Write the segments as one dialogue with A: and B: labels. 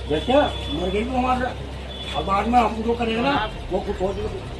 A: जैसे मर गई वो हमारा, अब बाद में हम जो करेंगे ना वो खुद हो जाएगा।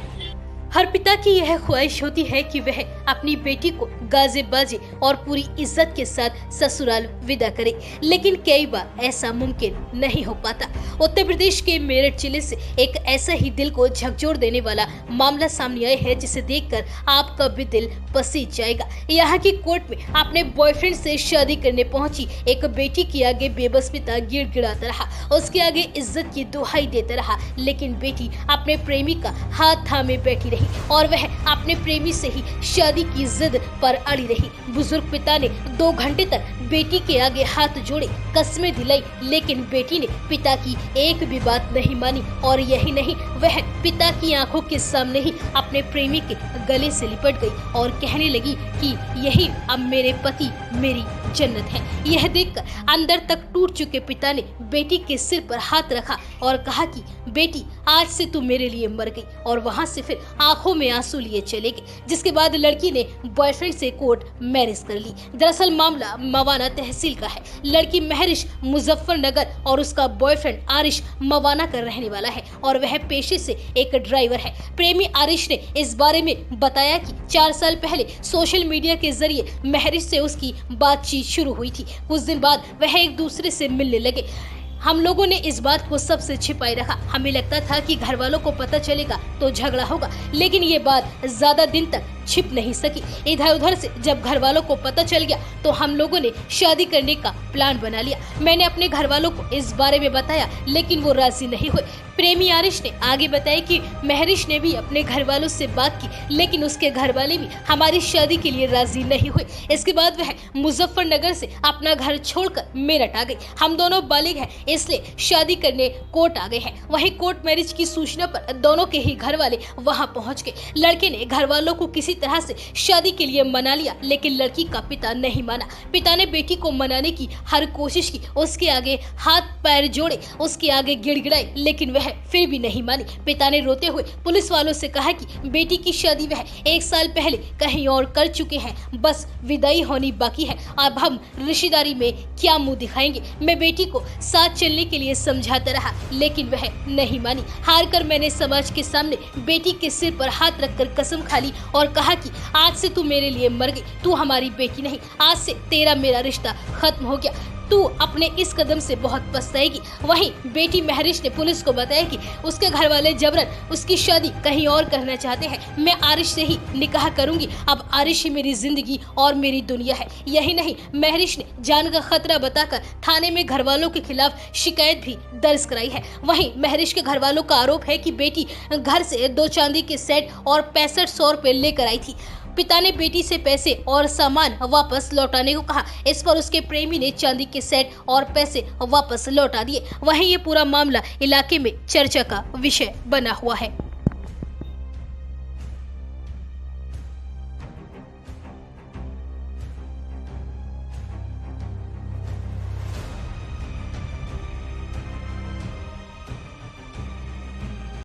B: हर पिता की यह ख्वाहिश होती है कि वह अपनी बेटी को गाजे बाजे और पूरी इज्जत के साथ ससुराल विदा करे, लेकिन कई बार ऐसा मुमकिन नहीं हो पाता। उत्तर प्रदेश के मेरठ जिले से एक ऐसा ही दिल को झकझोर देने वाला मामला सामने आया है, जिसे देखकर आपका भी दिल पसीज जाएगा। यहाँ की कोर्ट में अपने बॉयफ्रेंड से शादी करने पहुंची एक बेटी के आगे बेबस पिता गिड़गिड़ाता रहा, उसके आगे इज्जत की दुहाई देता रहा, लेकिन बेटी अपने प्रेमी का हाथ थामे बैठी रही और वह अपने प्रेमी से ही शादी की जिद पर अड़ी रही। बुजुर्ग पिता ने 2 घंटे तक बेटी के आगे हाथ जोड़े, कस्में दिलाई, लेकिन बेटी ने पिता की एक भी बात नहीं मानी। और यही नहीं, वह पिता की आंखों के सामने ही अपने प्रेमी के गले से लिपट गई और कहने लगी कि यही अब मेरे पति मेरी जन्नत है। यह देखकर अंदर तक टूट चुके पिता ने बेटी के सिर पर हाथ रखा और कहा कि बेटी, आज से तू मेरे लिए मर गई। और वहां से फिर आंखों में आंसू लिए चले गए, जिसके बाद लड़की ने बॉयफ्रेंड से कोर्ट मैरिज कर ली। दरअसल मामला मवाना तहसील का है। लड़की महरिश मुजफ्फरनगर और उसका बॉयफ्रेंड आरिश मवाना का रहने वाला है और वह पेशे से एक ड्राइवर है। प्रेमी आरिश ने इस बारे में बताया कि 4 साल पहले सोशल मीडिया के जरिए महरिश से उसकी बातचीत शुरू हुई थी। कुछ दिन बाद वह एक दूसरे से मिलने लगे। हम लोगों ने इस बात को सबसे छिपाए रखा। हमें लगता था कि घर वालों को पता चलेगा तो झगड़ा होगा, लेकिन ये बात ज्यादा दिन तक छिप नहीं सकी। इधर उधर से जब घर वालों को पता चल गया तो हम लोगों ने शादी करने का प्लान बना लिया। मैंने अपने घर वालों को इस बारे में बताया, लेकिन वो राजी नहीं हुए। प्रेमी आरिश ने आगे बताया कि महरिश ने भी अपने घर वालों से बात की, लेकिन उसके घर वाले भी हमारी शादी के लिए राजी नहीं हुए। इसके बाद वह मुजफ्फरनगर से अपना घर छोड़कर मेरठ आ गई। हम दोनों बालिग हैं, इसलिए शादी करने कोर्ट आ गए हैं। वहीं कोर्ट मैरिज की सूचना पर दोनों के ही घर वाले वहां पहुंच गए। लड़के ने घर वालों को किसी तरह से शादी के लिए मना लिया, लेकिन लड़की का पिता नहीं माना। पिता ने बेटी को मनाने की हर कोशिश की, उसके आगे हाथ पैर जोड़े, उसके आगे गिड़गिड़ाए, लेकिन वह फिर भी नहीं मानी। पिता ने रोते हुए पुलिस वालों से कहा कि बेटी की शादी वह 1 साल पहले कहीं और कर चुके हैं, बस विदाई होनी बाकी है। अब हम रिश्तेदारी में क्या मुंह दिखाएंगे। मैं बेटी को साथ चलने के लिए समझाता रहा, लेकिन वह नहीं मानी। हार कर मैंने समाज के सामने बेटी के सिर पर हाथ रखकर कसम खा ली और कहा कि आज से तू मेरे लिए मर गई, तू हमारी बेटी नहीं, आज से तेरा मेरा रिश्ता खत्म हो गया, तू अपने इस कदम से बहुत पछताएगी। वहीं बेटी महरिश ने पुलिस को बताया कि उसके घर वाले जबरन उसकी शादी कहीं और करना चाहते हैं। मैं आरिश से ही निकाह करूंगी, अब आरिश ही मेरी जिंदगी और मेरी दुनिया है। यही नहीं, महरिश ने जान का खतरा बताकर थाने में घर वालों के खिलाफ शिकायत भी दर्ज कराई है। वहीं महरिश के घर वालों का आरोप है कि बेटी घर से 2 चांदी के सेट और 6500 रुपए लेकर आई थी। पिता ने बेटी से पैसे और सामान वापस लौटाने को कहा। इस पर उसके प्रेमी ने चांदी के सेट और पैसे वापस लौटा दिए। वहीं ये पूरा मामला इलाके में चर्चा का विषय बना हुआ है।